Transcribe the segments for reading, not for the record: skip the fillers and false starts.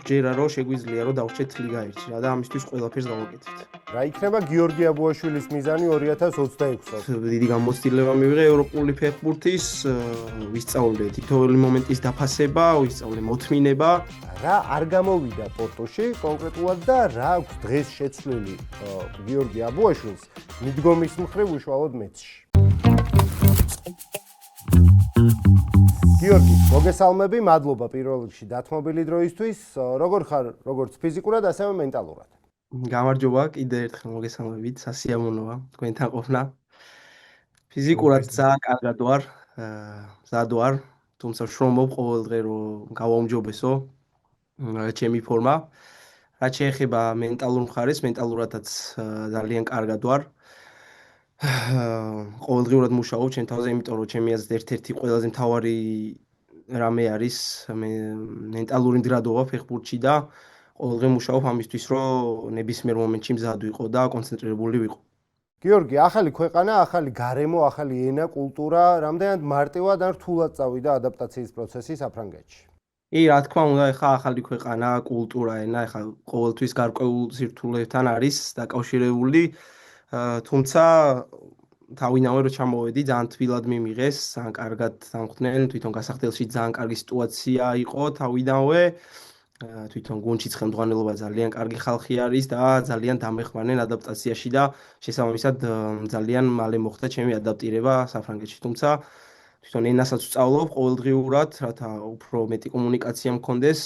ჯერა რომ შეგვიძლია რომ დავრჩეთ ლიგა 1-ში რა და ამისთვის ყველაფერს გავაკეთებთ. რა იქნება გიორგი აბუაშვილის მიზანი 2026 წელს? დიდი გამოცდილება მივიღე ევროპული ფეხბურთის, ვისწავლე თითოეული მომენტის დაფასება, ვისწავლე მოთმინება. რა არ გამოვიდა პორტოში კონკრეტულად და რა აქვს დღეს შეცვლილი გიორგი აბუაშვილს მიდგომის მხრივ უშუალოდ მეცში. გიორგი, მოგესალმები, მადლობა პირველ რიგში დათმობილი დროისთვის. როგორ ხარ, როგორც ფიზიკურად, ასევე მენტალურად? გამარჯობა, კიდევ ერთხელ მოგესალმებით, სასიამოვნოა თქვენთან ყოფნა. ფიზიკურად ძალიან კარგად ვარ, მზად ვარ, თუმცა შრომობ ყოველ დღე რომ გავაუმჯობესო ჩემი ფორმა. რაც შეეხება მენტალურ მხარეს, მენტალურადაც ძალიან კარგად ვარ. ყოველდღიურად მუშაობ ჩემ თავზე, იმიტომ რომ ჩემი აზრით ერთ-ერთი ყველაზე მთავარი რამე არის მენტალური მდგრადობა ფეხბურთში და ყოველდღე მუშაობ ამისთვის, რომ ნებისმიერ მომენტში მზად ვიყო და კონცენტრირებული ვიყო. გიორგი, ახალი ქვეყანა, ახალი გარემო, ახალი ენა, კულტურა, რამდენად მარტივად ან რთულად წავიდა ადაპტაციის პროცესი საფრანგეთში? რა თქმა უნდა, ეხლა ახალი ქვეყანა, კულტურა, ენა, ეხლა ყოველთვის გარკვეულ სირთულეებთან არის დაკავშირებული, თუმცა თავინავე რომ ჩამოვედი, ძალიან თბილად მიმიღეს, ძალიან კარგად დამხვდნენ, თვითონ გასახდელში ძალიან კარგი სიტუაცია იყო თავინავე, თვითონ გუნდშიც ხელმძღვანელობა ძალიან კარგი ხალხი არის და ძალიან დამეხმარნენ ადაპტაციაში და შესაბამისად ძალიან მალე მოხდა ჩემი ადაპტირება საფრანგეთში, თუმცა თვითონ ენასაც ვსწავლობ ყოველდღიურად, რათა უფრო მეტი კომუნიკაცია მქონდეს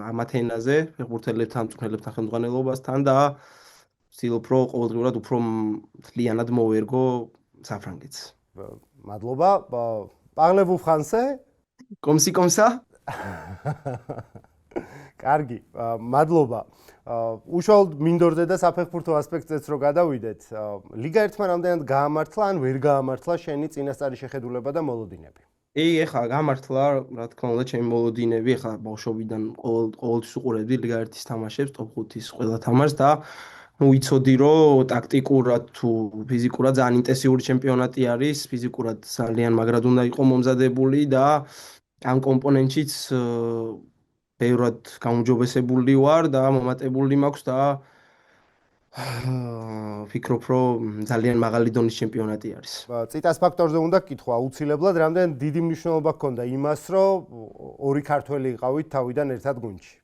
ამათ ენაზე, ფეხბურთელებთან, მწვრთნელებთან ხელმძღვანელობასთან და ვცდილობ რომ ყოველდღიურად უფრო მთლიანად მოვერგო საფრანგეთს. მადლობა. Parlez-vous français? Comme ci comme ça? კარგი, მადლობა. უშუალოდ მინდორზე და საფეხბურთო ასპექტზეც რო გადავიდეთ, ლიგა 1-მა რამდენად გაამართლა ან ვერ გაამართლა შენი წინასწარი შეხედულება და მოლოდინები? ეხლა გამართლა, რა თქმა უნდა, ჩემი მოლოდინები, ეხლა ბავშვობიდან ყოველთვის უყურებდი ლიგა 1-ის თამაშებს, ტოპ 5-ის ყველა თამაშს და ვიცოდი, რომ ტაქტიკურად თუ ფიზიკურად ძალიან ინტენსიური ჩემპიონატი არის, ფიზიკურად ძალიან მაგრად უნდა იყო მომზადებული და ამ კომპონენტშიც ბევრად გაუმჯობესებული ვარ და მომატებული მაქვს და ვფიქრობ, რომ ძალიან მაღალი დონის ჩემპიონატი არის. წითას ფაქტორზე უნდა გკითხვა აუცილებლად, რამდენ დიდი მნიშვნელობა ჰქონდა იმას, რომ ორი ქართველი იყავით თავიდან ერთად გუნდში?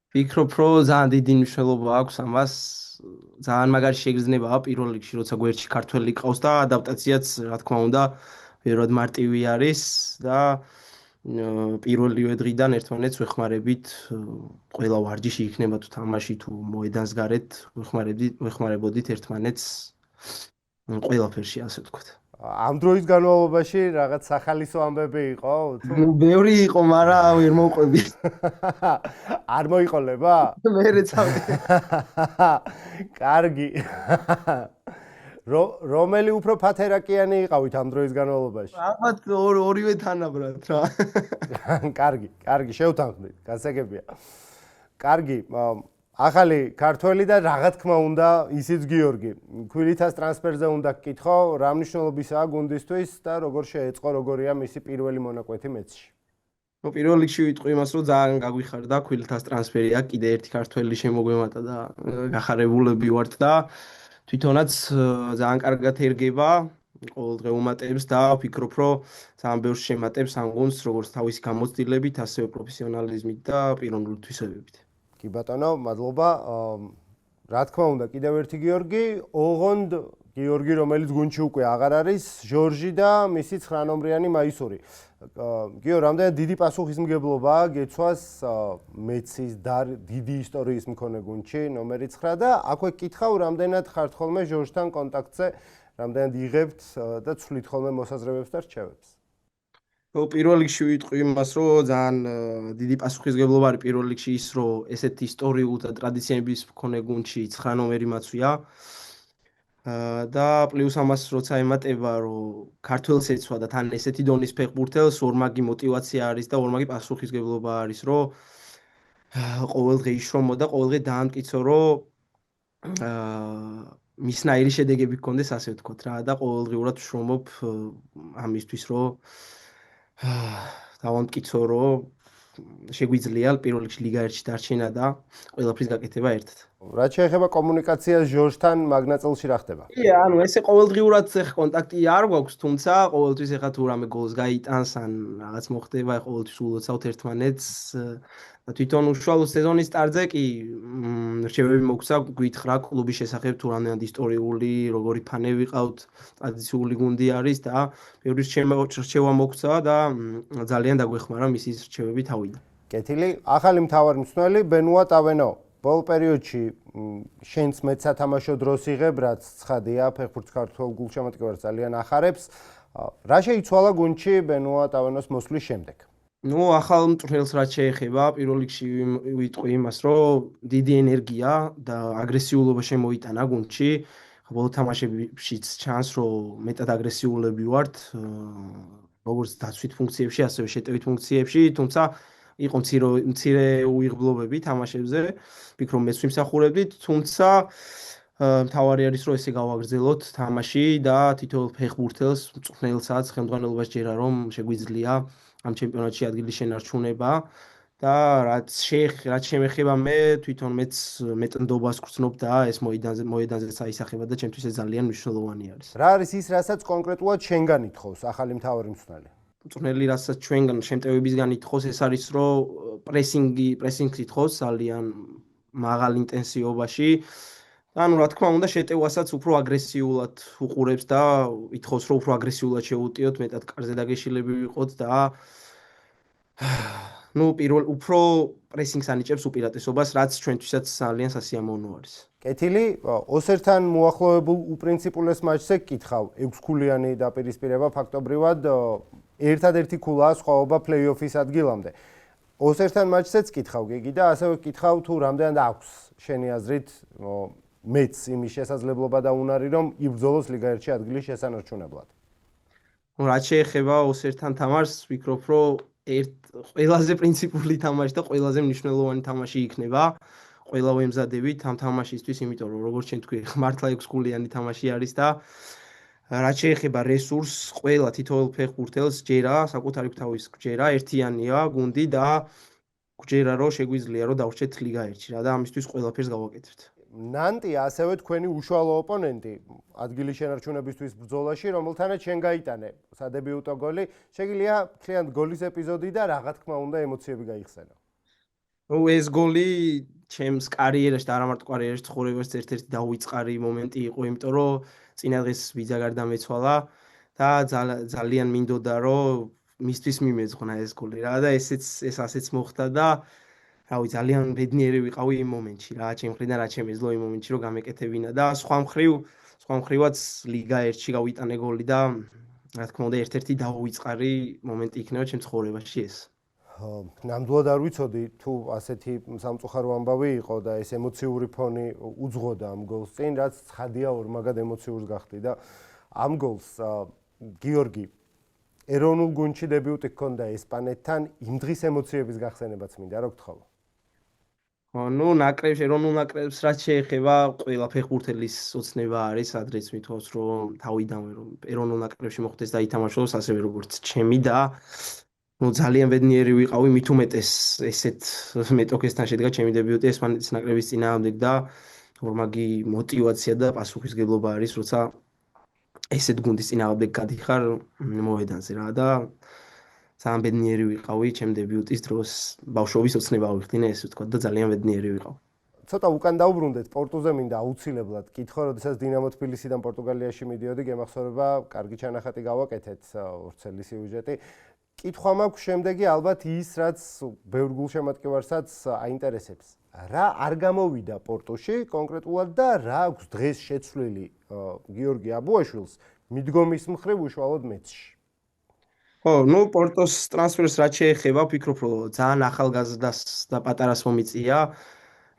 ვფიქრობ, რომ ძალიან დიდი მნიშვნელობა აქვს ამას. ძალიან მაგარი შეგრძნებაა პირველ რიგში, როცა გვერდში ქართველი ყავს და ადაპტაციაც, რა თქმა უნდა, ბევრად მარტივი არის და პირველივე დღიდან ერთმანეთს ვეხმარებით, ყველა ვარჯიში იქნება თუ თამაში თუ მოედანს გარეთ, ვეხმარებოდით ერთმანეთს ყველაფერში, ასე ვთქვათ. ამ დროის განმავლობაში რაღაც სახალისო ამბები იყო? ბევრი იყო, მაგრამ ვერ მოვყვები. არ მოიყოლება? მე რეცავდი. კარგი. რომელი უფრო ფათერაკიანი იყავით ამ დროის განმავლობაში? ალბათ ორივე თანაბრად რა. კარგი, შევთანხმდით, გასაგებია. კარგი, ახალი ქართველი და რა თქმა უნდა, ისიც გიორგი. ქვილითას ტრანსფერზე უნდა გკითხო, რა მნიშვნელობისაა გუნდისთვის და როგორ შეეწყო, როგორია მისი პირველი მონაკვეთი მეცში? პირველ რიგში ვიტყვი იმას, რომ ძალიან გაგვიხარდა ქვილითას ტრანსფერი და კიდე ერთი ქართველი შემოგვემატა და გახარებულები ვართ და თვითონაც ძალიან კარგად ერგება, ყოველდღე უმატებს და ვფიქრობ, რომ ძალიან ბევრს შემატებს ამ გუნდს, როგორც თავისი გამოცდილებით, ასევე პროფესიონალიზმით და პიროვნული თვისებებით. კი ბატონო, მადლობა. რა თქმა უნდა, კიდევ ერთი გიორგი, ოღონდ გიორგი, რომელიც გუნდში უკვე აღარ არის, ჟორჟი და მისი 9 ნომრიანი მაისური. გიორგი, რამდენად დიდი პასუხისმგებლობაა გეცვას მეცის დიდი ისტორიის მქონე გუნდში, ნომერი 9 და აქვე გკითხავ, რამდენად ხართ ხოლმე ჟორჟთან კონტაქტზე, რამდენად იღებთ და ცვლით ხოლმე მოსაზრებებს და რჩევებს? პირველ რიგში ვიტყვი იმას, რომ ძალიან დიდი პასუხისმგებლობა არის პირველ რიგში ის, რომ ესეთი ისტორიულ და ტრადიციების მქონე გუნდში 9 ნომერი მაცვია. და პლუს ამას როცა ემატება, რომ ქართველს ეცვა და თან ესეთი დონის ფეხბურთელს ორმაგი мотиваცია არის და ორმაგი პასუხისმგებლობა არის, რომ ყოველდღე იშრომო და ყოველდღე დაამტკიცო, რომ მისნაირი შედეგები გქონდეს, ასე ვთქვათ რა და ყოველდღიურად ვშრომობ ამისთვის, რომ დავამტკიცო, რომ შეგვიძლია პირველ რიგში ლიგა 1-ში დარჩენა და ყველაფრის გაკეთება ერთად. რაც შეეხება კომუნიკაციას ჟორჟთან მაგ ნაწილში რა ხდება? კი, ანუ ესე ყოველდღიურად ხ კონტაქტი არ გვაქვს, თუმცა ყოველთვის ეხა თუ რამე გოლს გაიტანს ან რაღაც მოხდება, ყოველთვის ულოცავთ ერთმანეთს. და თვითონ უშუალო სეზონის სტარტზე კი რჩევები მოგცა გვითხრა კლუბის შესახებ თუ რამდენად ისტორიული, როგორი ფანები ყავთ, ტრადიციული გუნდი არის და ბევრი რჩევა მოგცა და ძალიან დაგვეხმარა მისი რჩევები თავიდან. კეთილი, ახალი მთავარი მწვრთნელი ბენუა ტავენო. ბოლო პერიოდში შენც მეც სათამაშო დროს იღებ, რაც ცხადია, ფეხბურთის ქართველ გულშემატკივარს ძალიან ახარებს. რა შეიცვალა გუნდში ბენუა ტავენოს მოსვლის შემდეგ? ნუ ახალ მწვრთნელს რაც შეეხება, პირველ რიგში ვიტყვი იმას, რომ დიდი ენერგია და აგრესიულობა შემოიტანა გუნდში. ბოლო თამაშებშიც ჩანს, რომ მეტად აგრესიულები ვართ, როგორც დაცვით ფუნქციებში, ასევე შეტევით ფუნქციებში, თუმცა იყო მცირე უიღბლობები თამაშებზე, ვფიქრობ მეც ვიმსახურებდით, თუმცა მთავარი არის რომ ესე გავაგრძელოთ თამაში და თითოეულ ფეხბურთელს, მწვრთნელსაც ხელმძღვანელობას ჯერა რომ შეგვიძლია ამ ჩემპიონატში ადგილის შენარჩუნება და რაც შემეხება მე თვითონ მეც მეტნდობას გრძნობ და ეს მოედანზეც აისახება და ჩემთვის ეს ძალიან მნიშვნელოვანი არის. რა არის ის, რასაც კონკრეტულად შენგან ითხოვს ახალი მთავარი მწვრთნელი? მწვრთნელი რასაც ჩვენგან შემტევებისგან ითხოვს ეს არის რომ პრესინგს ითხოვს ძალიან მაღალ ინტენსივობაში. ანუ რა თქმა უნდა შეტევასაც უფრო აგრესიულად უყურებს და ითხოვს რომ უფრო აგრესიულად შევუტიოთ, მეტად კარზე დაგეშილები ვიყოთ და ნუ უფრო პრესინგს ანიჭებს უპირატესობას, რაც ჩვენთვისაც ძალიან სასიამოვნო არის. კეთილი, ოსერთან მოახლოებულ უპრინციპულეს მატჩზე გკითხავ, 6 ქულიანი დაპირისპირება ფაქტობრივად ერთადერთი ქულაა სხვაობა პლეი-ოფის ადგილამდე. ოსერთან მატჩზეც გკითხავ გიგი და ასევე გკითხავ თუ რამდენად აქვს შენი აზრით მეც იმის შესაძლებლობა და უნარი რომ იბრძოლოს ლიგა 1-ში ადგილის შესანარჩუნებლად. რაც შეეხება ოსერთან თამაშს, ვფიქრობ რომ ყველაზე პრინციპული თამაში და ყველაზე მნიშვნელოვანი თამაში იქნება. ყველა ვემზადებით ამ თამაშისთვის, იმიტომ რომ როგორც ჩვენ თქვი, მართლა 6 ქულიანი თამაში არის და რაც შეეხება რესურსს, ყველა თითოეულ ფეხბურთელს ჯერა, საკუთარი თავის ჯერა, ერთიანია გუნდი და გვჯერა რომ შეგვიძლია რომ დავრჩეთ ლიგა 1-ში რა და ამისთვის ყველაფერს გავაკეთებთ. ნანტი ასევე თქვენი უშუალო ოპონენტი ადგილის შენარჩუნებისთვის ბრძოლაში, რომელთანაც შენ გაიტანე სადებიუტო გოლი, შეგიძლია მთლიან გოლის ეპიზოდი და რა თქმა უნდა ემოციები გაიხსენო. ნუ ეს გოლი ჩემს კარიერაში და არა მარტო კარიერაში, ცხოვრებაში ერთ-ერთი დაუვიწყარი მომენტი იყო, იმიტომ რომ წინა დღეს ვიზა გარდამეცვალა და ძალიან მინდოდა რომ მისთვის მიმეძღვნა ეს გოლი რა და ეს ასეც მოხდა და რავი ძალიან ბედნიერი ვიყავი იმ მომენტში რა, ჩემ მხრიდან რა შემეძლო იმ მომენტში რომ გამეკეთებინა და სხვა მხრივაც ლიგა 1-ში გავიტანე გოლი და რა თქმა უნდა ერთ-ერთი დაუვიწყარი მომენტი იქნება ჩემ ცხოვრებაში ეს. ნამდვილად არ ვიცოდი თუ ასეთი სამწუხარო ამბავი იყო და ეს ემოციური ფონი უძღოდა ამ გოლს წინ, რაც ცხადია ორმაგად ემოციურს გახდი და ამ გოლს გიორგი ეროვნულ გუნდში დებიუტი ჰქონდა ესპანეთთან, იმ დღის ემოციების გახსენებაც მინდა, რა გთხოვო? ნუ ეროვნულ ნაკრებს რაც შეეხება, ყველა ფეხბურთელის ოცნება არის, ადრეც მithავს რომ თავიდანვე რომ ეროვნულ ნაკრებში მოხდეს და ითამაშოს, ასევე როგორც ჩემი და ნუ ძალიან ბედნიერი ვიყავი, მით უმეტეს ესეთ მეტოქესთან შედგა ჩემი დებიუტი ესპანეთის ნაკრების წინააღმდეგ და ორმაგი მოტივაცია და პასუხისგებლობა არის, როცა ესეთ გუნდის წინააღმდეგ გადიხარ მოედანზე რა და ძალიან ბედნიერი ვიყავი ჩემ დებიუტის დროს, ბავშვობის ოცნება ავიხდინე ესე ვთქვა და ძალიან ბედნიერი ვიყავ. ცოტა უკან დაუბრუნდეთ პორტუზე მინდა აუცილებლად კითხო, როდესაც დინამო თბილისიდან პორტუგალიაში მიდიოდი, გემახსოვრება, კარგი ჩანახატი გავაკეთეთ, ორცელი სიუჟეტი. კითხვა მაქვს შემდეგი ალბათ ის, რაც ბევრ გულშემატკივარსაც აინტერესებს. რა არ გამოვიდა პორტუში კონკრეტულად და რა აქვს დღეს შეცვლილი გიორგი აბუაშვილს მიდგომის მხრივ უშუალოდ მეცში? ხო, ნუ პორტოს ტრანსფერს რაც შეეხება, ვფიქრობ, რომ ძალიან ახალგაზრდას და პატარას მომიწია.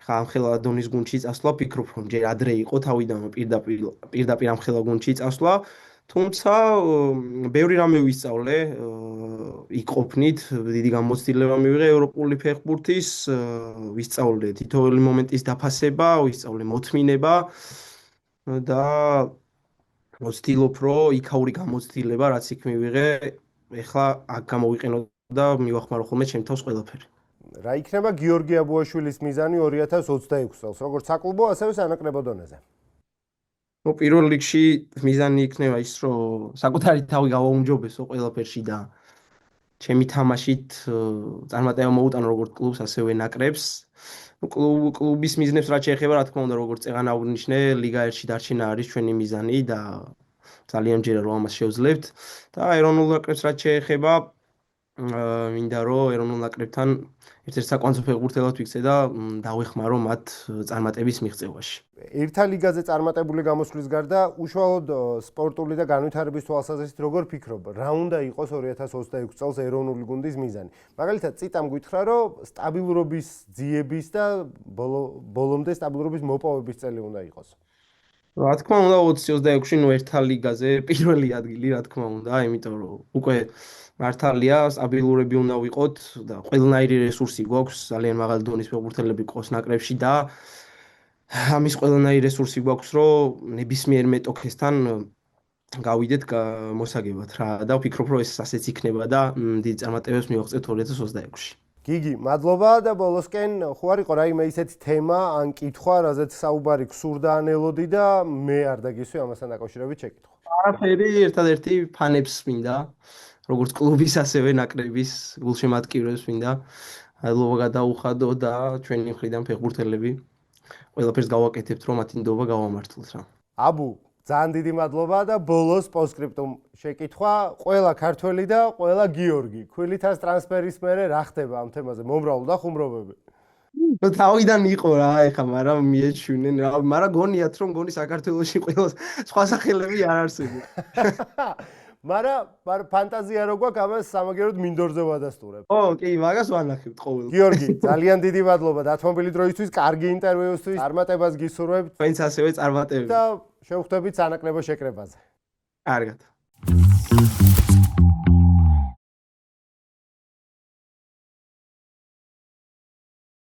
ხა ამხელა დონის გუნდში წასვლა, ვფიქრობ, რომ ჯერ ადრე იყო თავიდანვე პირდაპირ ამხელა გუნდში წასვლა. თუმცა ბევრი რამე ვისწავლე, იქ ყოფნით, დიდი გამოცდილება მივიღე ევროპული ფეხბურთის, ვისწავლე თითოეული მომენტის დაფასება, ვისწავლე მოთმინება და ვცდილობ, რომ იქაური გამოცდილება, რაც იქ მივიღე, ეხლა აქ გამოვიყენო და მივახმარო ხოლმე ჩემ თავს ყველაფერი. რა იქნება გიორგი აბუაშვილის მიზანი 2026 წელს, როგორც საკლუბო, ასევე სანაკრებო დონეზე? ნუ პირველ რიგში მიზანი იქნება ის, რომ საკუთარი თავი გავაუმჯობესო ყველაფერში და ჩემი თამაშით წარმატება მოუტანო როგორც კლუბს, ასევე ნაკრებს. კლუბის მიზნებს რაც შეეხება, რა თქმა უნდა, როგორც წეღან აღნიშნე, ლიგა 1-ში დარჩენა არის ჩვენი მიზანი და ძალიან ჯერა რომ ამას შევძლებთ და ეროვნულ ნაკრებს რაც შეეხება, მინდა რომ ეროვნულ ნაკრებთან ერთ-ერთ საკვანძო ფეხბურთელად ვიქცე და დავეხმარო მათ წარმატების მიღწევაში. ერთა ლიგაზე წარმატებული გამოსვლის გარდა უშუალოდ სპორტული და განვითარების თვალსაზრისით როგორ ფიქრობ, რა უნდა იყოს 2026 წელს ეროვნული გუნდის მიზანი? მაგალითად, წიტამ გითხრა, რომ სტაბილურობის ძიების და ბოლომდე სტაბილურობის მოპოვების წელი უნდა იყოს. რა თქმა უნდა 2026-ში ნუ ერთა ლიგაზე პირველი ადგილი, რა თქმა უნდა, იმიტომ რომ უკვე მართალია სტაბილურები უნდა ვიყოთ და ყველანაირი რესურსი გვაქვს, ძალიან მაღალი დონის ფეხბურთელები ყავს ნაკრებში და ამის ყველანაირი რესურსი გვაქვს, რომ ნებისმიერ მეტოქესთან გავიდეთ მოსაგებად რა და ვფიქრობ, რომ ეს ასეც იქნება და დიდი წარმატებებს მივაღწევთ 2026-ში. გიგი, მადლობა და ბოლოსკენ ხო არ იყო რაიმე ისეთი თემა ან კითხვა, რაზეც საუბარი გსურდა ან ელოდი და მე არ დაგისვი ამასთან დაკავშირებით შეკითხვა. არაფერი, ერთადერთი ფანებს მინდა, როგორც კლუბის, ასევე ნაკრების გულშემატკივრებს მინდა მადლობა გადაუხადო და ჩვენი მხრიდან ფეხბურთელები ყველაფერს გავაკეთებთ, რომ მათი ნდობა გავამართლოთ რა. აბუ, ძალიან დიდი მადლობა და ბოლოს პოსტსკრიპტუმ შეკითხვა, ყველა ქართველი და ყველა გიორგი, ქვილითას ტრანსფერის მერე რა ხდება ამ თემაზე, მომრავლო და ხუმრობები? თავიდან იყო რა, ეხა, მაგრამ მიეჩვენენ რა, მაგრამ გონიათ რომ გონი საქართველოში ყველა სხვა სახელები არ არსებობს. მაგრამ ფანტაზია რო გვაქვს, ამას სამაგეროდ მინდორზე ვადასტურებ. ო, კი, მაგას ვანახებთ ყოველთვის. გიორგი, ძალიან დიდი მადლობა დათმობილი დროისთვის, კარგი ინტერვიუსთვის, წარმატებას გისურვებთ. თქვენც ასევე წარმატებები. და შევხვდებით სანაკრებო შეკრებაზე. კარგად.